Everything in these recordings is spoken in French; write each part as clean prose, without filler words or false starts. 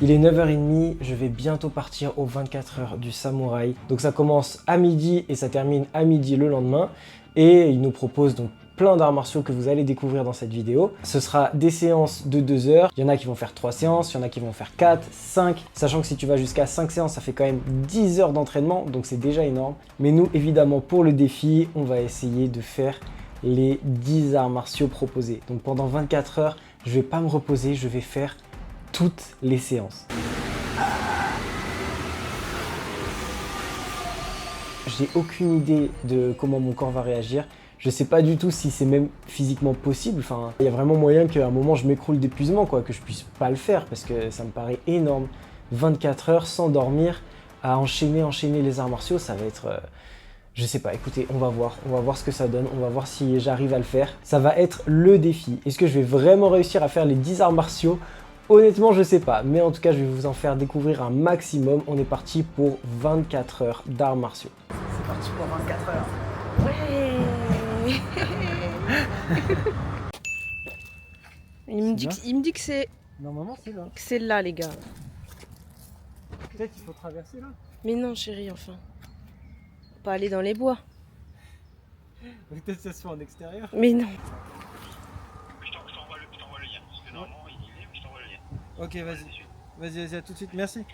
Il est 9h30, je vais bientôt partir aux 24 heures du samouraï. Donc ça commence à midi et ça termine à midi le lendemain. Et il nous propose donc plein d'arts martiaux que vous allez découvrir dans cette vidéo. Ce sera des séances de 2 heures. Il y en a qui vont faire 3 séances, il y en a qui vont faire 4, 5. Sachant que si tu vas jusqu'à 5 séances, ça fait quand même 10 heures d'entraînement. Donc c'est déjà énorme. Mais nous, évidemment, pour le défi, on va essayer de faire les 10 arts martiaux proposés. Donc pendant 24 heures, je vais pas me reposer, je vais faire toutes les séances. J'ai aucune idée de comment mon corps va réagir. Je sais pas du tout si c'est même physiquement possible. Enfin, il y a vraiment moyen qu'à un moment je m'écroule d'épuisement, quoi, que je puisse pas le faire parce que ça me paraît énorme. 24 heures sans dormir, à enchaîner les arts martiaux, ça va être... je sais pas, écoutez, on va voir ce que ça donne, on va voir si j'arrive à le faire. Ça va être le défi. Est-ce que je vais vraiment réussir à faire les 10 arts martiaux? Honnêtement, je sais pas, mais en tout cas, je vais vous en faire découvrir un maximum. On est parti pour 24 heures d'arts martiaux. C'est parti pour 24 heures. Ouais. il me dit que c'est... Normalement, c'est là. Que c'est là, les gars. Peut-être qu'il faut traverser là. Mais non, chérie, enfin. Faut pas aller dans les bois. Peut-être que ça se fait en extérieur. Mais non. Je t'envoie le lien. Parce que normalement, il y est, mais je t'envoie le lien. Ok, vas-y, à tout de suite, merci.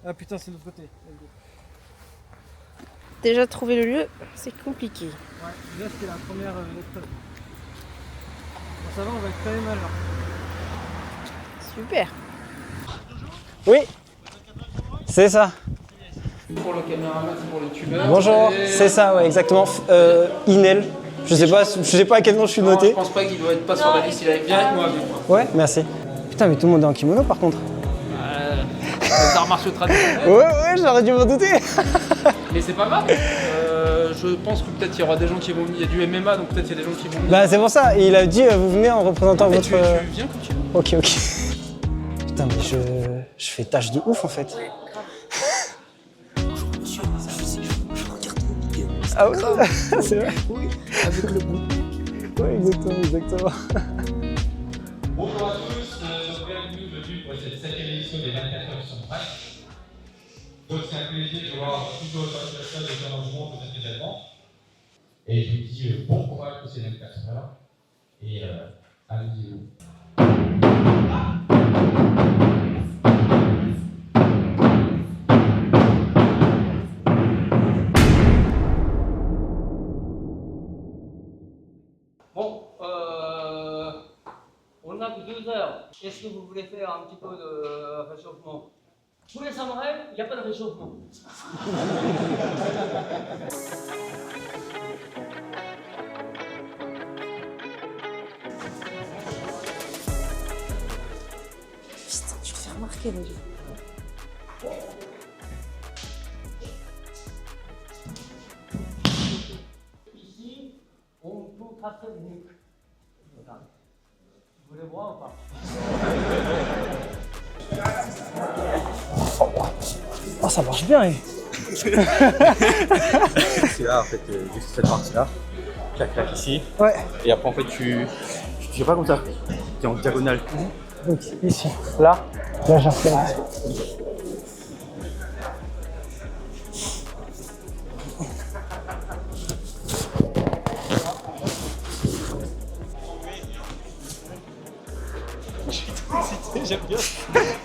Ah putain, c'est de l'autre côté. Déjà, trouver le lieu, c'est compliqué. Ouais, déjà c'était la première épreuve. Bon, ça va, on va être quand même à l'heure. Super. Oui, c'est ça. Pour le caméraman, c'est pour le tubeur. Bonjour, c'est ça, ouais, exactement. Inel. Je sais pas à quel nom je suis Non, noté. je pense pas qu'il doit être pas sur la liste, il est bien avec moi. Ouais, merci. Putain, mais tout le monde est en kimono par contre. Les arts martiaux traditionnels. Ouais, j'aurais dû m'en douter. Mais c'est pas grave. Je pense que peut-être il y aura des gens qui vont venir. Il y a du MMA, donc peut-être il y a des gens qui vont venir. Bah, c'est pour ça. Il a dit, vous venez en représentant Mais votre. tu viens quand tu veux. Ok. Putain, mais je fais tâche de ouf en fait. Ah ouais, c'est vrai. Oui, avec le bout. Ouais, exactement. Bonjour à tous, bienvenue pour cette 7e édition des 24 heures sur Bref. Donc c'est un plaisir de voir plutôt autant de personnes et dans le monde pour cet événement. Et je vous dis bon courage pour ces 24 heures et amusez-vous. Bon, on a que 2 heures. Est-ce que vous voulez faire un petit peu de réchauffement? Pour les samouraïs, il n'y a pas de réchauffement. Putain, tu te fais remarquer déjà. Ici, on peut casser le nuque. Regarde. Vous voulez voir ou pas? Oh, ça marche bien, C'est là en fait, juste cette partie-là, clac ici, Ouais. et après en fait tu fais pas comme ça, tu es en diagonale. Donc ici, là j'insère. J'aime bien.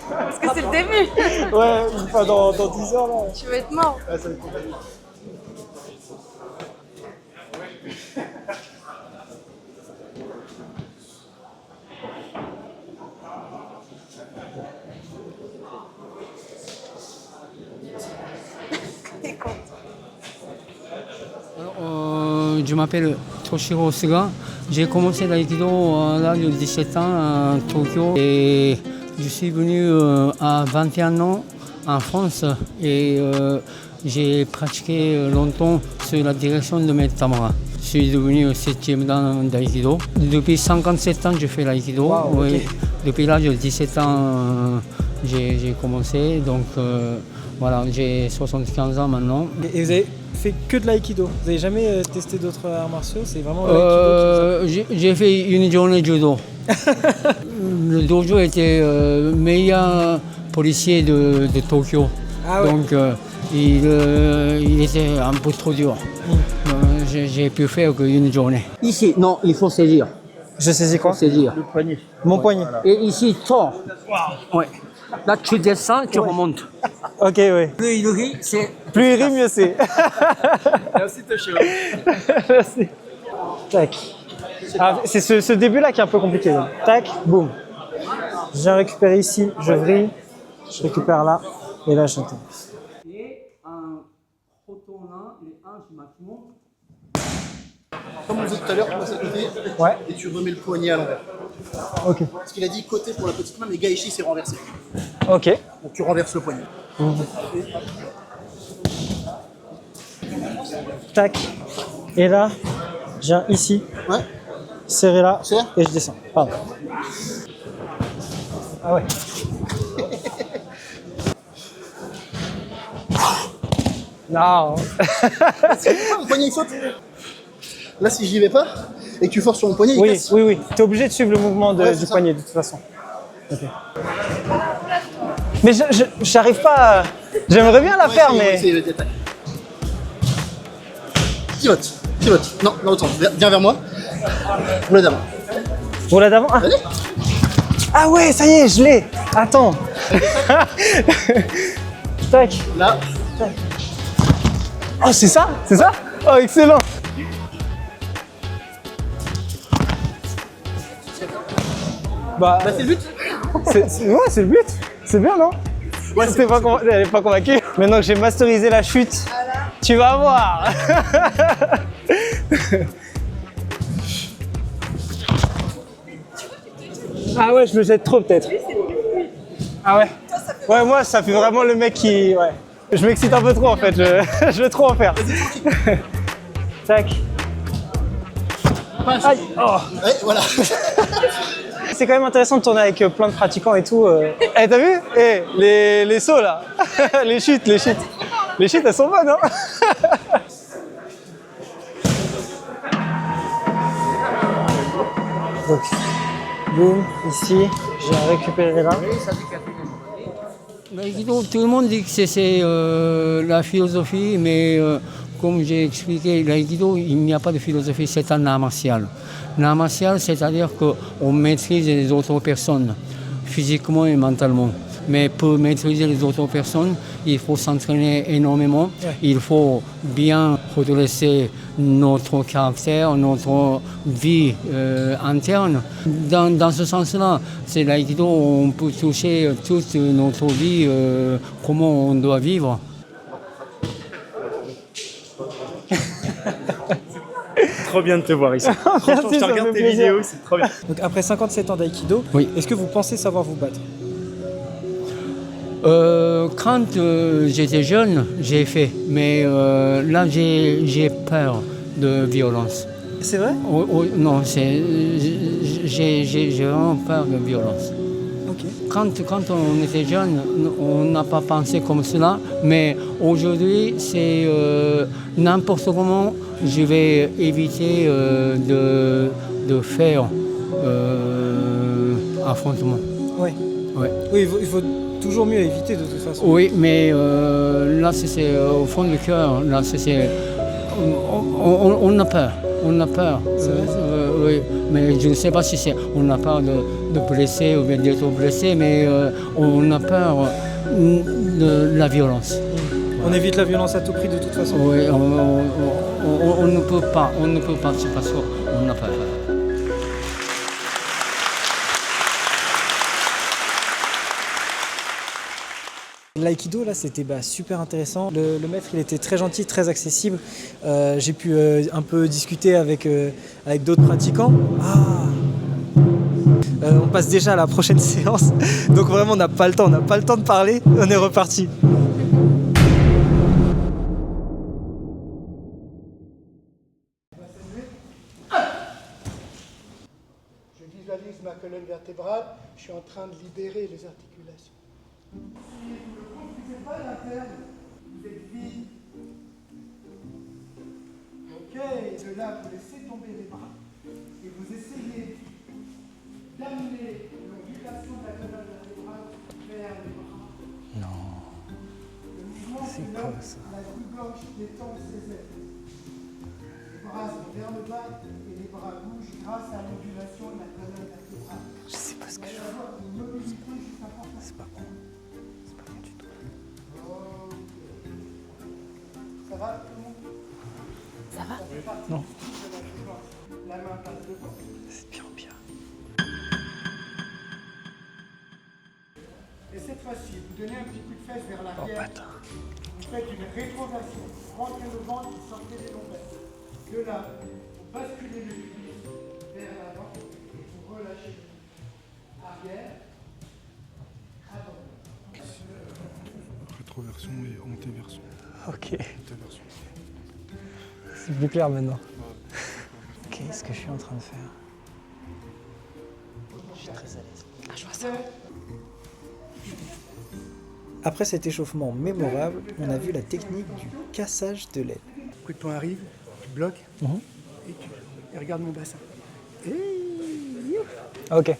Parce que c'est le début. Ouais, enfin dans 10 heures là. Tu vas être mort. Ouais, ça va être compliqué. Alors, je m'appelle Toshiro Suga. J'ai commencé l'aïkido à l'âge de 17 ans à Tokyo et je suis venu à 21 ans en France et j'ai pratiqué longtemps sur la direction de Maître Tamara. Je suis devenu 7e dan d'aïkido. Depuis 57 ans, je fais l'aïkido. Wow, Oui. ok. Depuis l'âge de 17 ans, j'ai commencé. Donc voilà, j'ai 75 ans maintenant. Et vous avez fait que de l'aïkido? Vous avez jamais testé d'autres arts martiaux? C'est vraiment l'aïkido J'ai fait une journée judo. Le dojo était meilleur policier de Tokyo. Ah ouais. Donc il était un peu trop dur. J'ai pu faire qu'une journée. Ici, non, il faut saisir. Je saisis quoi? Saisir. Mon poignet. Et ici, tord. Ouais. Là, tu descends, tu remontes. Ok, oui. Plus il rit, c'est... Plus il rit, mieux c'est. Merci Toshiro. Merci. Tac. Ah, c'est ce début-là qui est un peu compliqué. Là. Tac, boum. Je viens récupérer ici, je vrille, je récupère là, et là j'entends. Et en retournant les hanches maximum. Comme on faisait tout à l'heure, tu passes à côté Ouais. et tu remets le poignet à l'envers. Ok. Parce qu'il a dit côté pour la petite main, mais Gaïchi c'est renversé. Ok. Donc tu renverses le poignet. Tac. Et là, je viens ici, Ouais. serrer là, Serre. et je descends. Pardon. Ah ouais. Non. Mon poignet il saute. Là si j'y vais pas et que tu forces sur mon poignet, il Oui, casse. oui, oui. T'es obligé de suivre le mouvement Ouais, c'est du ça. poignet de toute façon. Ok. Mais j'arrive pas. J'aimerais bien la faire, mais. C'est le détail. Pivote, pivote. Non, non, autant. Viens vers moi. Roule d'avant. Roulade d'avant. Ah. Allez. Ah ouais, ça y est, je l'ai. Attends. Tac. Là. Oh, c'est ça? C'est ça? Oh, excellent. Bah, Bah c'est le but. ouais, c'est le but. C'est bien, non? Ouais, Elle est pas convaincue. Maintenant que j'ai masterisé la chute, tu vas voir. Ah ouais, je me jette trop peut-être. Ah ouais. Ouais, moi, ça fait vraiment le mec qui... Ouais. Je m'excite un peu trop en fait, je veux trop en faire. Tac. Aïe. Oh. Ouais, voilà. C'est quand même intéressant de tourner avec plein de pratiquants et tout. Eh, t'as vu? Eh, les sauts là. Les chutes. Les chutes, elles sont bonnes, hein. Donc, boum, ici, j'ai récupéré là. L'aïkido, tout le monde dit que c'est la philosophie, mais comme j'ai expliqué, l'aïkido, il n'y a pas de philosophie, c'est un art martial. L'art martial, c'est-à-dire qu'on maîtrise les autres personnes, physiquement et mentalement. Mais pour maîtriser les autres personnes, il faut s'entraîner énormément. Il faut bien redresser notre caractère, notre vie interne. Dans ce sens-là, c'est l'aïkido, on peut toucher toute notre vie, comment on doit vivre. Trop bien de te voir ici. Franchement, je te ça regarde fait tes plaisir. vidéos, c'est trop bien. Donc après 57 ans d'aïkido, Oui. est-ce que vous pensez savoir vous battre? Quand j'étais jeune, j'ai fait, mais là j'ai peur de violence. C'est vrai? Non, j'ai vraiment peur de violence. Ok. Quand on était jeune, on n'a pas pensé comme cela, mais aujourd'hui, c'est n'importe comment, je vais éviter de faire affrontement. Ouais. Ouais. Oui, il faut toujours mieux éviter de toute façon. Oui, mais là, c'est au fond du cœur. Là, on a peur. On a peur. Oui, mais je ne sais pas si c'est on a peur de blesser ou bien d'être blessé, mais on a peur de la violence. On évite la violence à tout prix de toute façon. Oui, on ne peut pas, c'est parce qu'on a peur. L'aïkido, là, c'était super intéressant. Le maître, il était très gentil, très accessible. J'ai pu un peu discuter avec d'autres pratiquants. On passe déjà à la prochaine séance. Donc vraiment, on n'a pas le temps de parler. On est reparti. Je visualise ma colonne vertébrale, je suis en train de libérer les articulations. Si vous ne construisez pas l'interne, vous êtes vide. Ok, et de là, vous laissez tomber les bras et vous essayez d'amener l'ondulation de la colonne vertébrale vers les bras. C'est quoi ça? La grue blanche détend ses ailes. Les bras sont vers le bas et les bras bougent grâce à l'ondulation de la colonne vertébrale. Je sais pas ce que je fais. C'est pas bon. C'est pas bon du tout. Ça va tout le monde? Ça va? Non. La main passe devant. C'est de pire en pire. Et cette fois-ci, vous donnez un petit coup de fesse vers Oh l'arrière. putain. Vous faites une rétroversion. Vous rentrez le ventre, vous sortez les lombaires. De là, vous basculez le pubis vers l'avant et vous relâchez. Arrière, avant. Rétroversion et antéversion. Ok. Antéversion. C'est plus clair maintenant. Qu'est-ce que je suis en train de faire? Je suis très à l'aise. Ah, je vois ça. Après cet échauffement mémorable, on a vu la technique du cassage de l'aile. Coup de poing arrive, tu bloques et regarde mon bassin. Ok.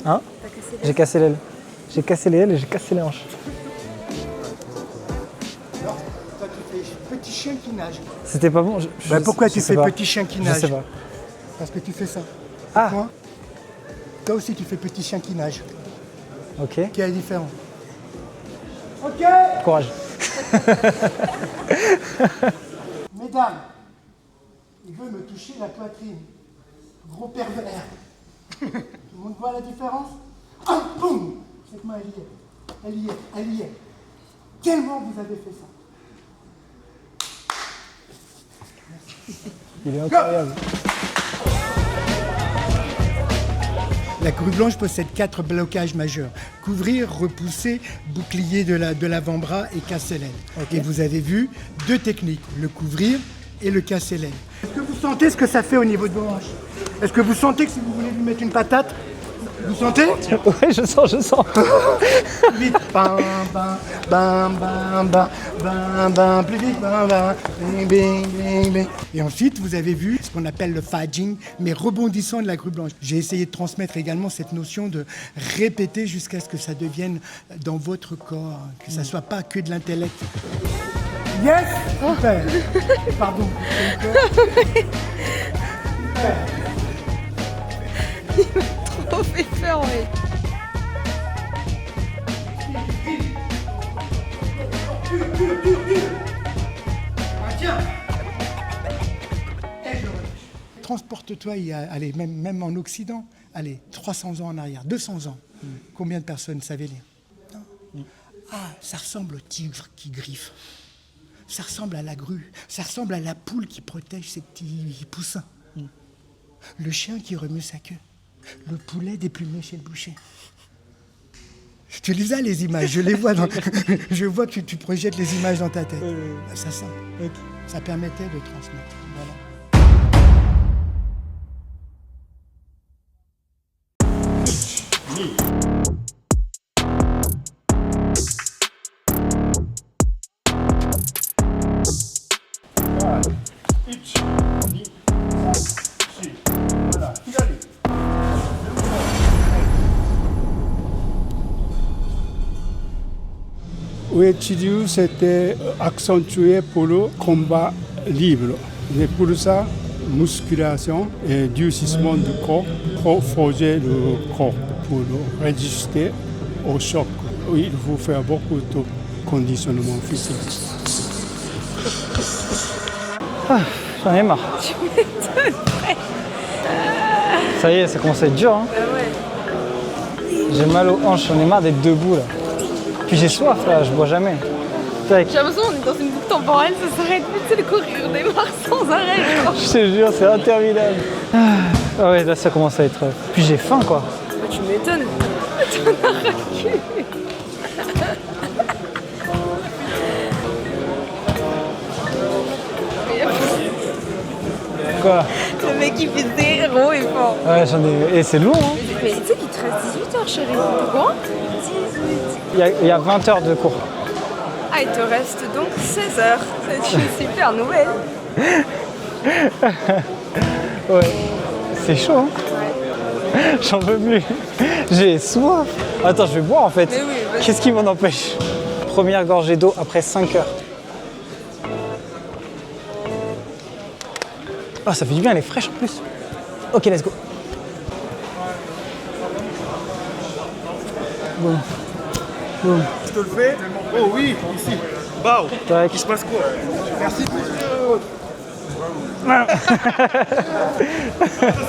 Hein? J'ai cassé l'aile. J'ai cassé les ailes et j'ai cassé les hanches. Alors, toi tu fais petit chien qui nage. C'était pas bon. Pourquoi je tu sais fais pas. petit chien qui Je nage? sais pas. Parce que tu fais ça. Ah. Toi, toi aussi tu fais petit chien qui nage. Ok. Quelle est la différence? Ok. Courage. Mesdames, il veut me toucher la poitrine. Gros pervers. Tout le monde voit la différence? Ah, boum! Cette main, elle y est. Elle y est. Elle y est. Tellement vous avez fait ça. Il est incroyable. La grue blanche possède 4 blocages majeurs. Couvrir, repousser, bouclier de l'avant-bras et casser l'aile. Et vous avez vu 2 techniques, le couvrir et le casser l'aile. Est-ce que vous sentez ce que ça fait au niveau de vos hanches? Est-ce que vous sentez que si vous voulez lui mettre une patate, vous sentez? Ouais, je sens. Vite, bam, bam, bam, bam, bam, bam, bam, plus vite, bam, bam, bing, bing, bing, bing. Et ensuite, vous avez vu ce qu'on appelle le fadging, mais rebondissant de la grue blanche. J'ai essayé de transmettre également cette notion de répéter jusqu'à ce que ça devienne dans votre corps, que ça soit pas que de l'intellect. Yes, super. Pardon. Trop fait peur, ouais. Tiens. Transporte-toi, allez, même en Occident, allez, 300 ans en arrière, 200 ans. Combien de personnes savaient lire? Non. Ah, ça ressemble au tigre qui griffe. Ça ressemble à la grue. Ça ressemble à la poule qui protège ses petits poussins. Le chien qui remue sa queue. Le poulet déplumé chez le boucher. Tu les as, les images, je les vois. Je vois que tu projettes les images dans ta tête. Ça sent. Ça permettait de transmettre. Voilà. Uechi-ryu, c'était accentué pour le combat libre. Mais pour ça, musculation et durcissement du corps pour forger le corps, pour résister au choc. Il faut faire beaucoup de conditionnement physique. Ah, j'en ai marre. Tu m'étonnes. Ça y est, ça commence à être dur. Hein. J'ai mal aux hanches, j'en ai marre d'être debout là. Puis j'ai soif là, je bois jamais. Tac. J'ai l'impression qu'on est dans une boucle temporelle, ça s'arrête plus de courir des marches sans arrêt. Je te jure, c'est interminable. Ah ouais, là ça commence à être... Puis j'ai faim quoi. Bah, tu m'étonnes. T'en as ras le cul. Quoi? Le mec il fait zéro effort. Ouais, j'en ai... Et c'est lourd hein. Mais tu sais qu'il te reste 18 heures chérie, t'es quoi? 18. Il y a 20 heures de cours. Ah, il te reste donc 16 heures. C'est une super nouvelle. Ouais, c'est chaud hein. Ouais. J'en peux plus. J'ai soif. Attends, je vais boire en fait. Mais oui, vas-y. Qu'est-ce qui m'en empêche? Première gorgée d'eau après 5 heures. Ah, ça fait du bien, elle est fraîche en plus. Ok, let's go. Bon. Bon. Je te le fais. Oh oui, ici. Bao. Tac. Il se passe quoi? Merci. C'est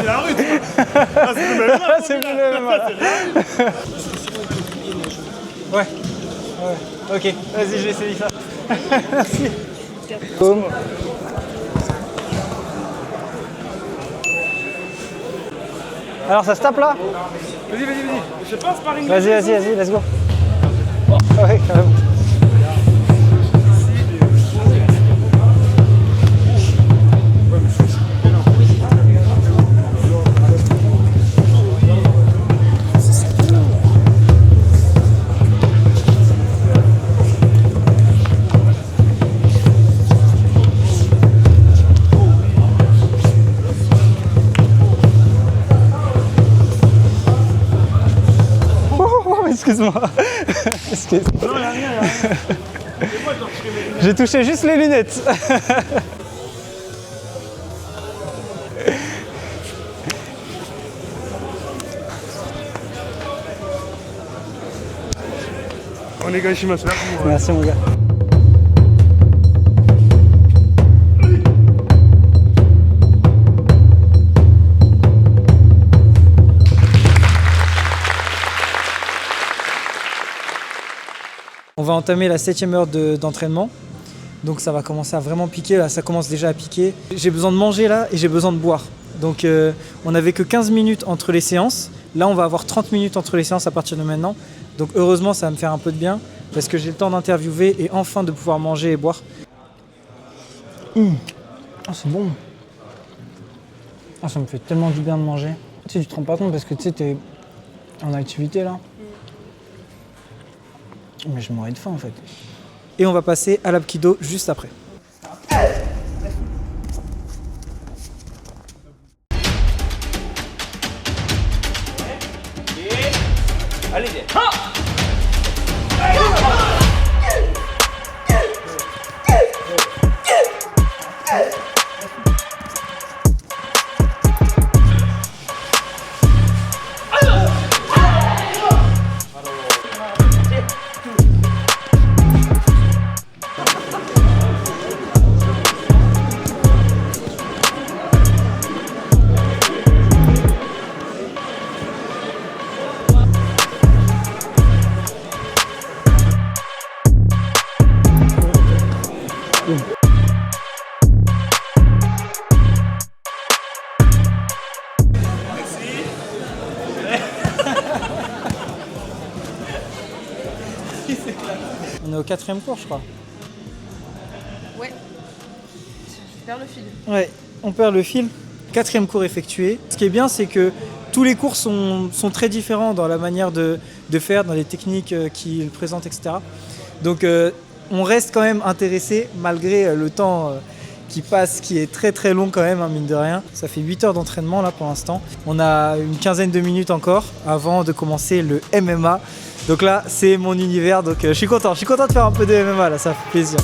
la rue. Ah, c'est le même. C'est plus le même, voilà. Ouais. Ouais. Ok, vas-y, je vais essayer ça. Merci. Boum. Alors ça se tape là? Vas-y. Je sais pas, sparring. Vas-y, let's go. Ouais, quand même. Excuse-moi. Excuse-moi. Non, y'a rien. J'ai touché juste les lunettes. On est Gaishimasu, merci. Merci mon gars. On va entamer la 7e heure d'entraînement. Donc ça va commencer à vraiment piquer, là ça commence déjà à piquer. J'ai besoin de manger là et j'ai besoin de boire. Donc on n'avait que 15 minutes entre les séances. Là on va avoir 30 minutes entre les séances à partir de maintenant. Donc heureusement ça va me faire un peu de bien parce que j'ai le temps d'interviewer et enfin de pouvoir manger et boire. Oh, c'est bon. Oh, ça me fait tellement du bien de manger. Tu sais, tu te rends pas compte parce que tu sais, t'es en activité là. Mais je mourrais de faim en fait. Et on va passer à l'Apkido juste après. Allez, On est au 4e cours, je crois. Ouais. Je perds le fil. Ouais, on perd le fil. 4e cours effectué. Ce qui est bien, c'est que tous les cours sont très différents dans la manière de faire, dans les techniques qu'ils présentent, etc. Donc on reste quand même intéressé malgré le temps qui passe, qui est très très long quand même, hein, mine de rien. Ça fait 8 heures d'entraînement là pour l'instant. On a une quinzaine de minutes encore avant de commencer le MMA. Donc là, c'est mon univers, donc je suis content de faire un peu de MMA là, ça fait plaisir.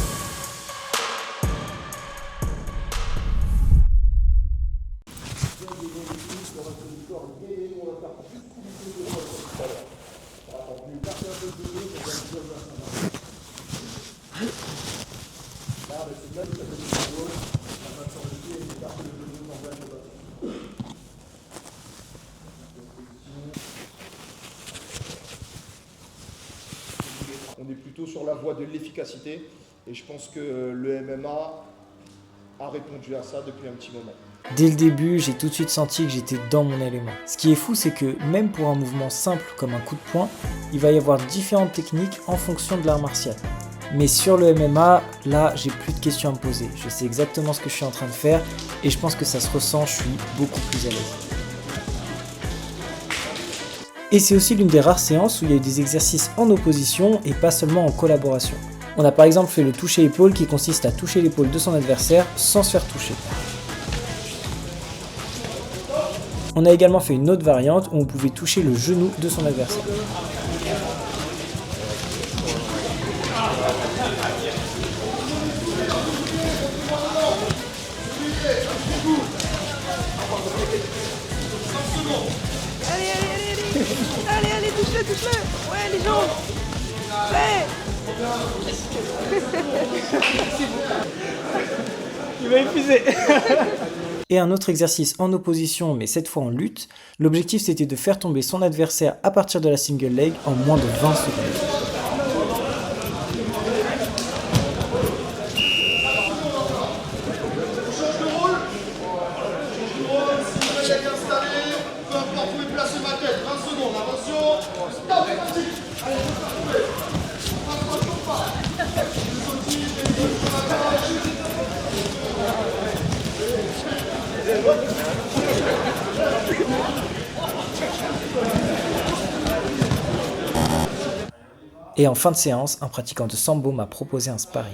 On est plutôt sur la voie de l'efficacité et je pense que le MMA a répondu à ça depuis un petit moment. Dès le début, j'ai tout de suite senti que j'étais dans mon élément. Ce qui est fou, c'est que même pour un mouvement simple comme un coup de poing, il va y avoir différentes techniques en fonction de l'art martial. Mais sur le MMA, là, j'ai plus de questions à me poser. Je sais exactement ce que je suis en train de faire et je pense que ça se ressent, je suis beaucoup plus à l'aise. Et c'est aussi l'une des rares séances où il y a eu des exercices en opposition et pas seulement en collaboration. On a par exemple fait le toucher épaule qui consiste à toucher l'épaule de son adversaire sans se faire toucher. On a également fait une autre variante où on pouvait toucher le genou de son adversaire. Allez, touche-le. Ouais, les jambes. Ouais. Il m'a épuisé. Et un autre exercice en opposition, mais cette fois en lutte. L'objectif c'était de faire tomber son adversaire à partir de la single leg en moins de 20 secondes. Et en fin de séance, un pratiquant de sambo m'a proposé un sparring.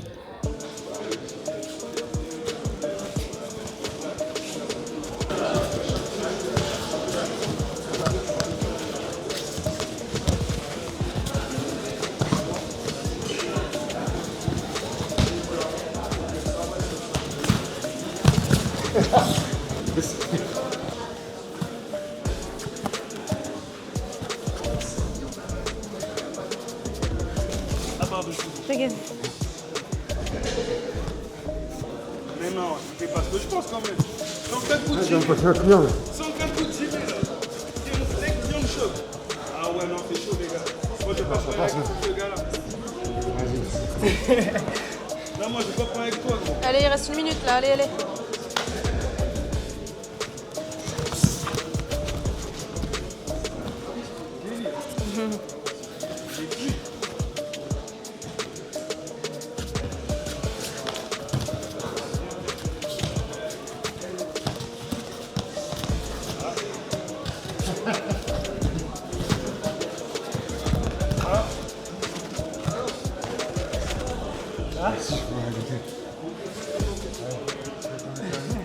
Regarde. Mais non, c'est pas ce que je pense quand même. 104 coups de chimie. 104 coups de chimie là. C'est un choc. Ah ouais, non, c'est chaud les gars. Moi je vais pas parler avec ce gars là. Non, moi je vais pas parler avec toi gros. Allez, il reste 1 minute là, allez.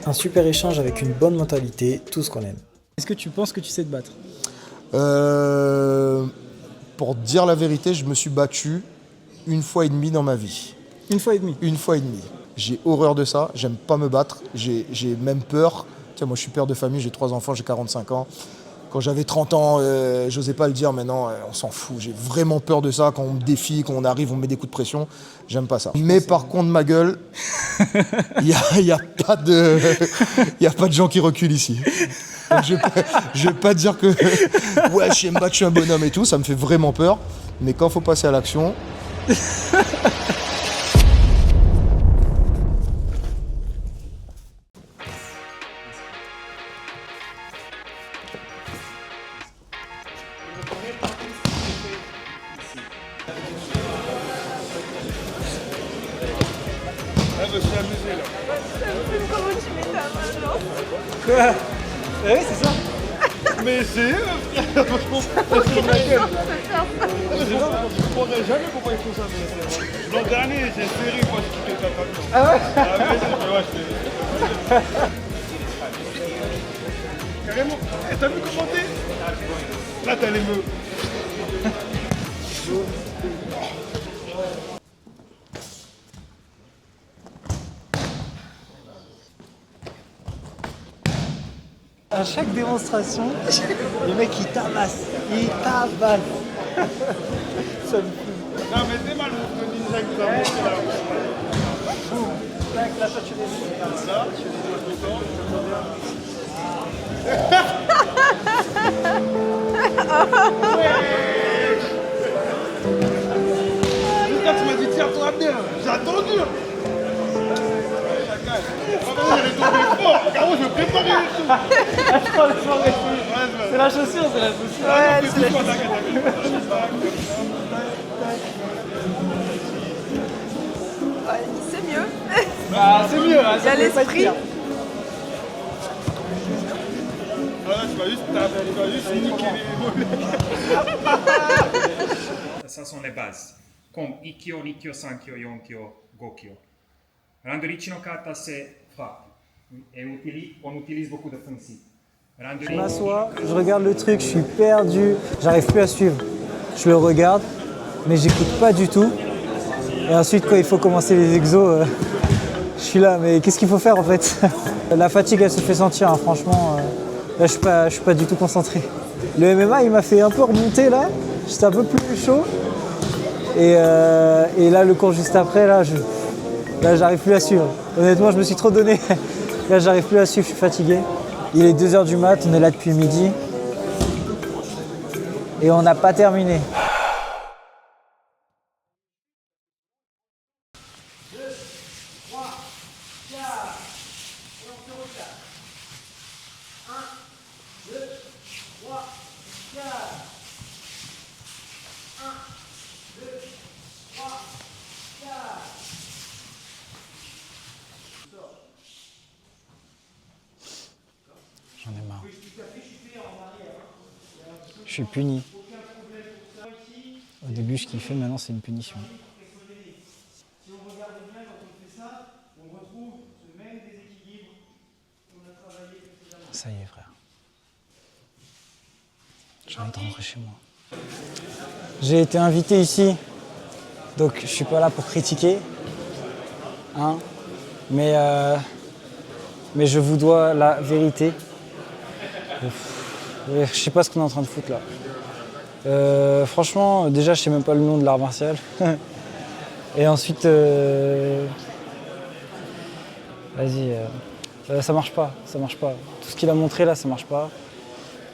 Un super échange avec une bonne mentalité, tout ce qu'on aime. Est-ce que tu penses que tu sais te battre? Pour dire la vérité, je me suis battu 1,5 fois dans ma vie. 1,5 fois? 1,5 fois. J'ai horreur de ça, j'aime pas me battre, j'ai même peur. Tiens, moi je suis père de famille, j'ai 3 enfants, j'ai 45 ans. Quand j'avais 30 ans, j'osais pas le dire, maintenant on s'en fout. J'ai vraiment peur de ça, quand on me défie, quand on arrive, on me met des coups de pression. J'aime pas ça. Mais par contre, ma gueule, il y a pas de gens qui reculent ici. Donc, je vais pas dire que ouais, je sais me battre, je suis un bonhomme et tout, ça me fait vraiment peur. Mais quand faut passer à l'action... Je me suis amusé là. Comment tu mets ta main, genre? Quoi? Oui, c'est ça. Mais c'est eux, frère. Je comprends sur ma gueule. Je comprendrais jamais pourquoi ils font ça. L'an dernier, j'ai serré moi je quittais ta famille. Ah ouais? Ah mais c'est ouais, carrément. T'as vu comment t'es? Là t'as les meufs. À chaque démonstration, les mecs ils tabassent. Ça me fout. Non mais t'es mal mon ninja que vous avez montré là. Tac, là toi tu les mets comme ça, tu les mets dedans, Putain, tu m'as dit tiens-toi bien, j'ai attendu. J'allais tomber fort, car moi je me préparais et tout. Attends, laisse-moi rester. C'est la chaussure, c'est la chaussure. Ouais, c'est la chaussure. Ouais, c'est mieux. Ah, c'est mieux, hein, Il y a l'esprit. Ah là, tu vas juste niquer les mollets. Ça sont les bases, comme Ikkyo, Nikkyo, Sankyo, Yonkyo, Gokyo. Randorichi no kata, c'est frappe. Et on utilise beaucoup de principes. Je m'assois, je regarde le truc, je suis perdu, j'arrive plus à suivre. Je le regarde, mais j'écoute pas du tout. Et ensuite, quand il faut commencer les exos, je suis là, mais qu'est-ce qu'il faut faire en fait? La fatigue, elle se fait sentir, hein, franchement. Là, je suis pas du tout concentré. Le MMA, il m'a fait un peu remonter là. J'étais un peu plus chaud. Et là, le cours juste après, là, j'arrive plus à suivre. Honnêtement, je me suis trop donné. Là, j'arrive plus à suivre, je suis fatigué. Il est 2h du mat, on est là depuis midi. Et on n'a pas terminé. J'en ai marre. Je suis puni. Au début, je kiffais, maintenant, c'est une punition. Ça y est, frère. J'ai envie de rentrer chez moi. J'ai été invité ici, donc je suis pas là pour critiquer. Hein, mais je vous dois la vérité. Je sais pas ce qu'on est en train de foutre là. Franchement, déjà, je sais même pas le nom de l'art martial. Et ensuite, vas-y, ça marche pas, ça marche pas. Tout ce qu'il a montré là, ça marche pas.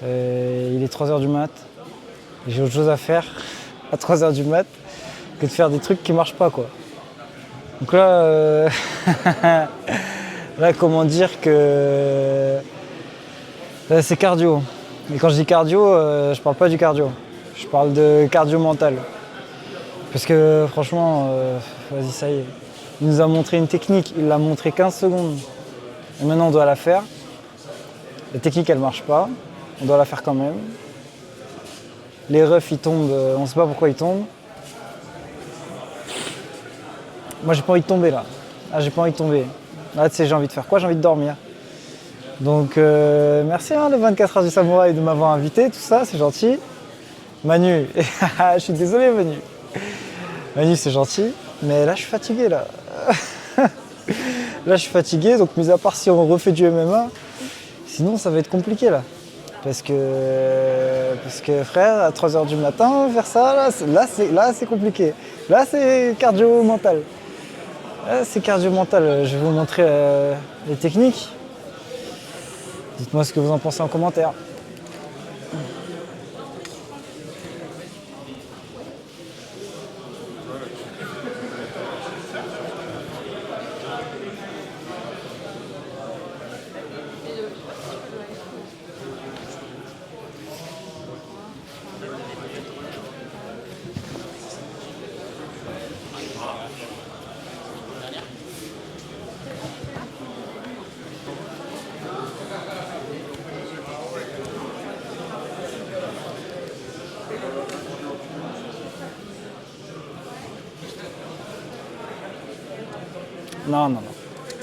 Il est 3h du mat. J'ai autre chose à faire à 3h du mat que de faire des trucs qui marchent pas, quoi. Donc là, là, comment dire que c'est cardio. Et quand je dis cardio, je parle pas du cardio. Je parle de cardio mental. Parce que franchement, vas-y, ça y est. Il nous a montré une technique, il l'a montré 15 secondes. Et maintenant, on doit la faire. La technique, elle marche pas. On doit la faire quand même. Les refs, ils tombent, on sait pas pourquoi ils tombent. Moi, j'ai pas envie de tomber là. Ah, j'ai pas envie de tomber. Là, tu sais, j'ai envie de faire quoi? J'ai envie de dormir. Donc, merci les 24 heures du samouraï de m'avoir invité, tout ça, c'est gentil. Manu, je suis désolé Manu. Manu, c'est gentil, mais là, je suis fatigué là. Là, je suis fatigué, donc mis à part si on refait du MMA, sinon ça va être compliqué là. Parce que frère, à 3h du matin, faire ça, là c'est compliqué. Là, c'est cardio mental. Là, c'est cardio mental. Je vais vous montrer les techniques. Dites-moi ce que vous en pensez en commentaire.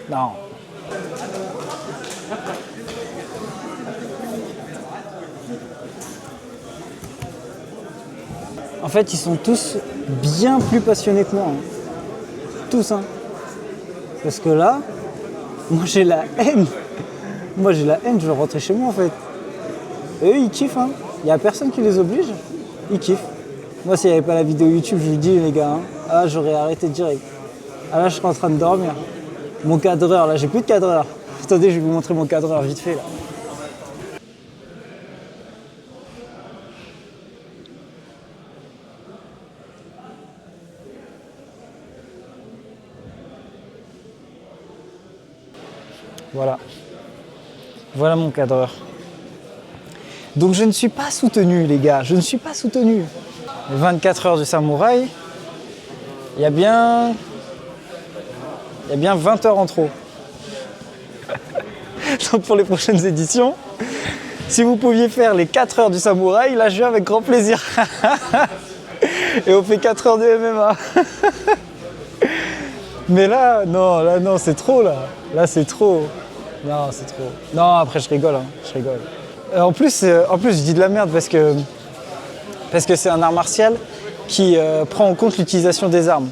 Non. En fait, ils sont tous bien plus passionnés que moi. Hein. Tous, hein. Parce que là, moi j'ai la haine. Moi j'ai la haine, je veux rentrer chez moi en fait. Et eux, ils kiffent, hein. Il n'y a personne qui les oblige. Ils kiffent. Moi, s'il n'y avait pas la vidéo YouTube, je vous dis, les gars, hein, ah, j'aurais arrêté direct. Ah là, je serais en train de dormir. Mon cadreur, là, j'ai plus de cadreur. Attendez, je vais vous montrer mon cadreur vite fait, là. Voilà. Voilà mon cadreur. Donc je ne suis pas soutenu, les gars. Je ne suis pas soutenu. Les 24 heures du samouraï, il y a bien 20 heures en trop. Donc pour les prochaines éditions, si vous pouviez faire les 4 heures du samouraï, là je viens avec grand plaisir. Et on fait 4 heures de MMA. Mais là, non, c'est trop là. Là c'est trop. Non, c'est trop. Non, après je rigole, hein. Je rigole. En plus, je dis de la merde parce que c'est un art martial qui prend en compte l'utilisation des armes.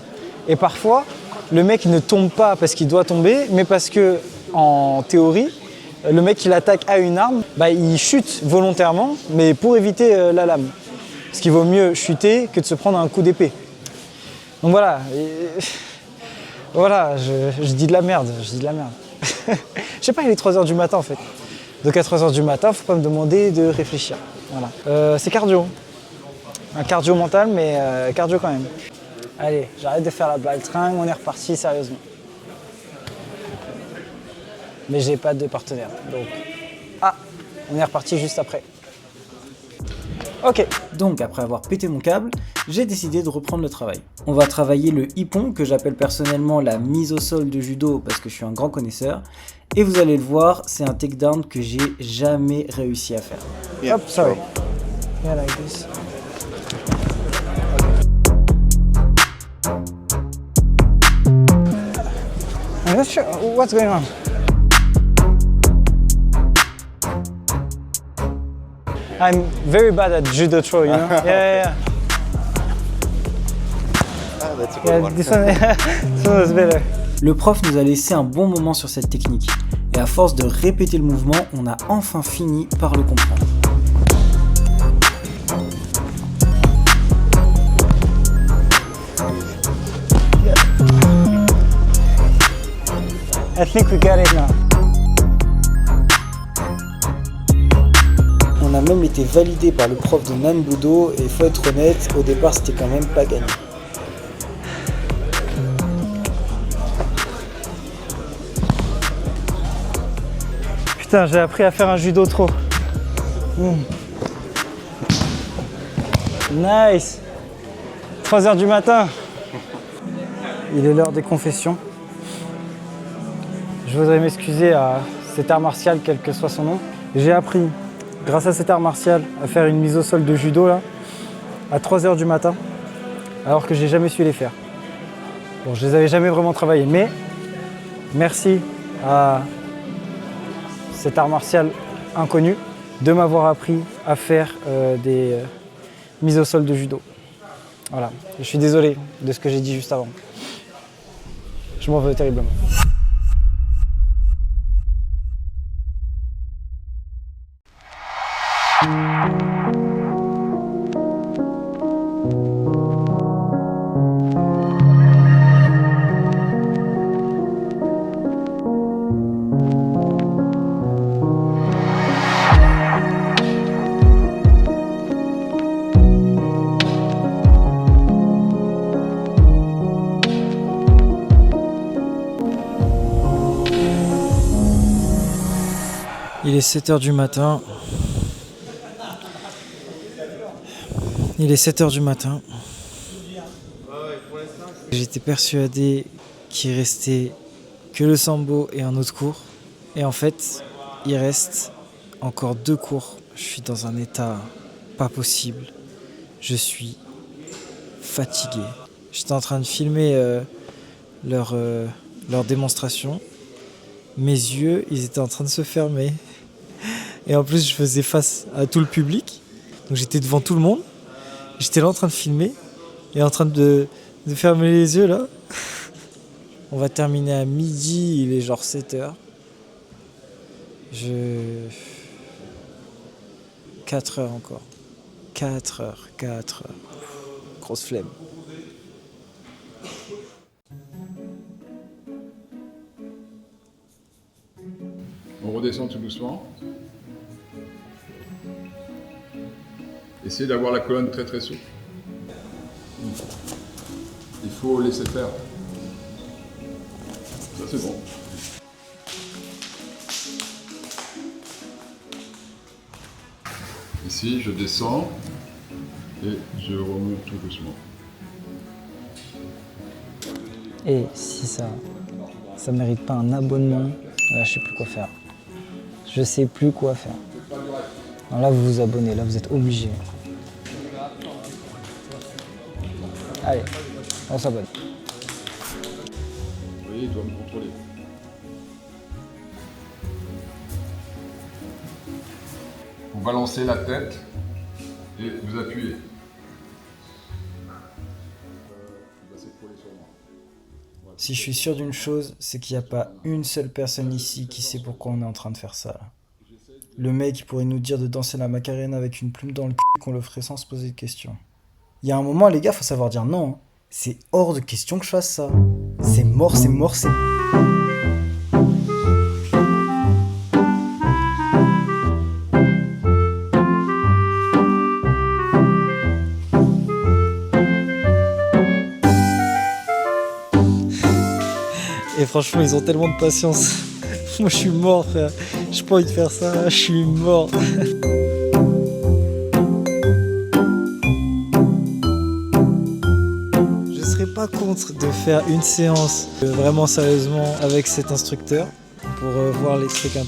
Et parfois, le mec ne tombe pas parce qu'il doit tomber, mais parce que, en théorie, le mec il attaque à une arme, bah, il chute volontairement, mais pour éviter la lame. Parce qu'il vaut mieux chuter que de se prendre un coup d'épée. Donc voilà, voilà, je dis de la merde, Je sais pas, il est 3h du matin en fait. Donc à 3h du matin, faut pas me demander de réfléchir. Voilà. C'est cardio. Un cardio mental, mais cardio quand même. Allez, j'arrête de faire la baltringue, on est reparti sérieusement. Mais j'ai pas de partenaire, donc... Ah, on est reparti juste après. Ok. Donc après avoir pété mon câble, j'ai décidé de reprendre le travail. On va travailler le ippon, que j'appelle personnellement la mise au sol de judo parce que je suis un grand connaisseur. Et vous allez le voir, c'est un takedown que j'ai jamais réussi à faire. Hop, sorry. Yeah, like this. I'm not sure what's going on. I'm very bad at judo throw, you know? Yeah. Ah, that's a good one. This one was better. Le prof nous a laissé un bon moment sur cette technique. Et à force de répéter le mouvement, on a enfin fini par le comprendre. I think we got it now. On a même été validé par le prof de Nan Budo et faut être honnête, au départ c'était quand même pas gagné. Putain, j'ai appris à faire un judo throw. Nice. 3h du matin. Il est l'heure des confessions. Je voudrais m'excuser à cet art martial, quel que soit son nom. J'ai appris, grâce à cet art martial, à faire une mise au sol de judo là, à 3h du matin, alors que j'ai jamais su les faire. Bon, je les avais jamais vraiment travaillés, mais merci à cet art martial inconnu de m'avoir appris à faire des mises au sol de judo. Voilà, je suis désolé de ce que j'ai dit juste avant. Je m'en veux terriblement. Il est 7h du matin. J'étais persuadé qu'il restait que le sambo et un autre cours. Et en fait, il reste encore 2 cours. Je suis dans un état pas possible. Je suis fatigué. J'étais en train de filmer leur démonstration. Mes yeux, ils étaient en train de se fermer. Et en plus, je faisais face à tout le public. Donc j'étais devant tout le monde. J'étais là en train de filmer et en train de fermer les yeux là. On va terminer à midi, il est genre 7h. 4 heures encore. 4 heures. Grosse flemme. On redescend tout doucement. Essayez d'avoir la colonne très très souple. Il faut laisser faire. Ça c'est bon. Ici, je descends et je remonte tout doucement. Et si ça mérite pas un abonnement, là je sais plus quoi faire. Je sais plus quoi faire. Non, là vous vous abonnez, là vous êtes obligés. Allez, on s'abonne. Vous voyez, il doit me contrôler. balancez la tête et vous appuyez. Si je suis sûr d'une chose, c'est qu'il n'y a pas une seule personne ici qui sait pourquoi on est en train de faire ça. Là. Le mec il pourrait nous dire de danser la Macarena avec une plume dans le cul qu'on le ferait sans se poser de questions. Il y a un moment les gars, faut savoir dire non. Hein. C'est hors de question que je fasse ça. C'est mort, c'est mort, c'est... Et franchement, ils ont tellement de patience. Moi, je suis mort, frère. J'ai pas envie de faire ça, je suis mort. Je serais pas contre de faire une séance vraiment sérieusement avec cet instructeur pour voir les trucs un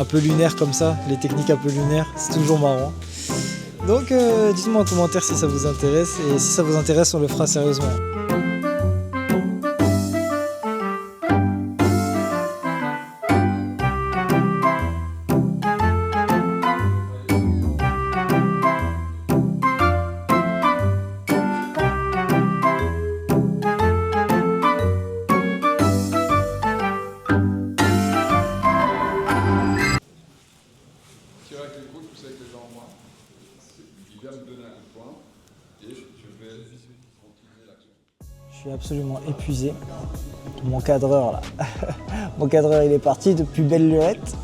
peu lunaires comme ça, les techniques un peu lunaires. C'est toujours marrant. Donc, dites-moi en commentaire si ça vous intéresse. Et si ça vous intéresse, on le fera sérieusement. Je suis absolument épuisé. Mon cadreur là, mon cadreur il est parti depuis belle lurette.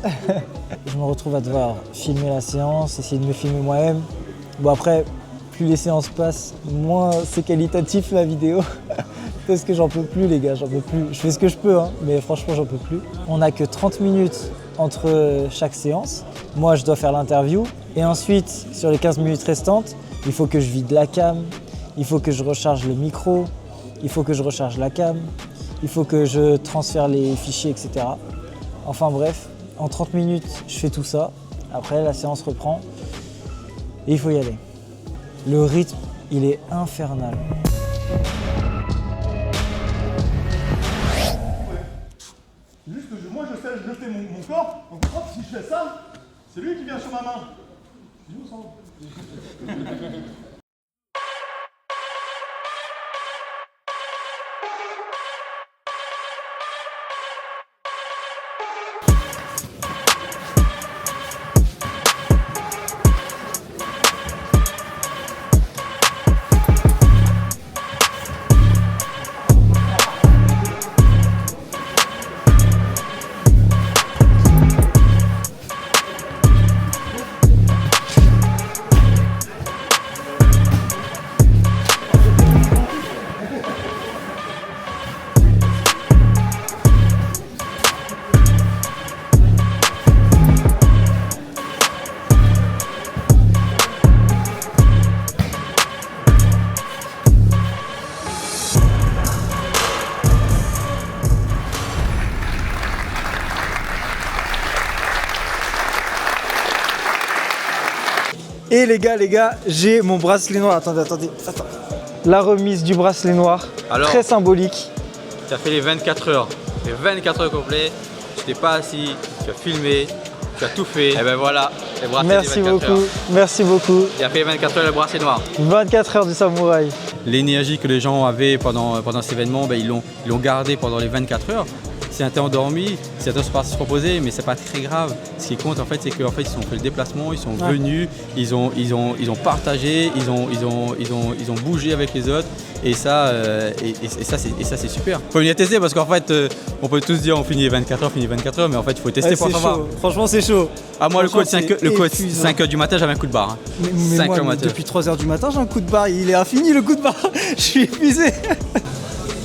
Je me retrouve à devoir filmer la séance, essayer de me filmer moi-même. Bon après, plus les séances passent, moins c'est qualitatif la vidéo. Parce que j'en peux plus les gars, j'en peux plus. Je fais ce que je peux, hein, mais franchement j'en peux plus. On n'a que 30 minutes entre chaque séance. Moi je dois faire l'interview. Et ensuite, sur les 15 minutes restantes, il faut que je vide la cam, il faut que je recharge le micro, il faut que je recharge la cam, il faut que je transfère les fichiers, etc. Enfin bref, en 30 minutes, je fais tout ça. Après, la séance reprend et il faut y aller. Le rythme, il est infernal. Juste que moi je fais mon corps, donc hop, si je fais ça, c'est lui qui vient sur ma main. Et les gars, j'ai mon bracelet noir. Attendez. La remise du bracelet noir, alors, très symbolique. Tu as fait les 24 heures. Les 24 heures complets. Tu t'es pas assis, tu as filmé, tu as tout fait. Et ben voilà, les bracelets Merci des 24 beaucoup, heures. merci beaucoup. Tu as fait les 24 heures le bracelet noir. 24 heures du samouraï. L'énergie que les gens avaient pendant cet événement, ben, ils l'ont gardé pendant les 24 heures. Certains ont dormi, certains sont partis se reposer, mais c'est pas très grave. Ce qui compte en fait, c'est qu'en fait ils ont fait le déplacement, ils sont venus, ils ont partagé, ils ont bougé avec les autres, et ça c'est super. Faut venir tester parce qu'en fait on peut tous dire on finit les 24 heures, mais en fait il faut tester pour savoir. Franchement c'est chaud. Ah moi le coach 5h du matin j'avais un coup de barre. Hein. Mais moi, depuis 3h du matin j'ai un coup de barre, il est infini le coup de barre. Je suis épuisé.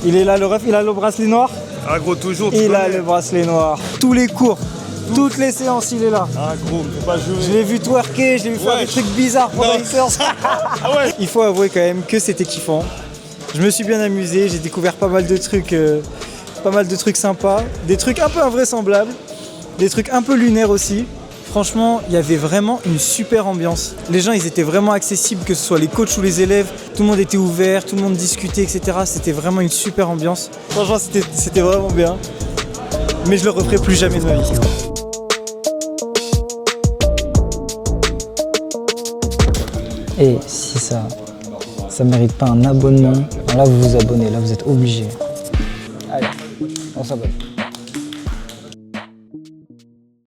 Il est là le ref, il a le bracelet noir. Ah gros, toujours. Il a le bracelet noir. Tous les cours, toutes les séances, il est là. Ah gros, faut pas jouer. Je l'ai vu twerker, je l'ai vu faire des trucs bizarres pendant les séances. Il faut avouer quand même que c'était kiffant. Je me suis bien amusé, j'ai découvert pas mal de trucs sympas, des trucs un peu invraisemblables, des trucs un peu lunaires aussi. Franchement, il y avait vraiment une super ambiance. Les gens, ils étaient vraiment accessibles, que ce soit les coachs ou les élèves. Tout le monde était ouvert, tout le monde discutait, etc. C'était vraiment une super ambiance. Franchement, c'était vraiment bien. Mais je le referai plus jamais de ma vie. Et si ça mérite pas un abonnement, là vous vous abonnez, là vous êtes obligé. Allez, on s'abonne.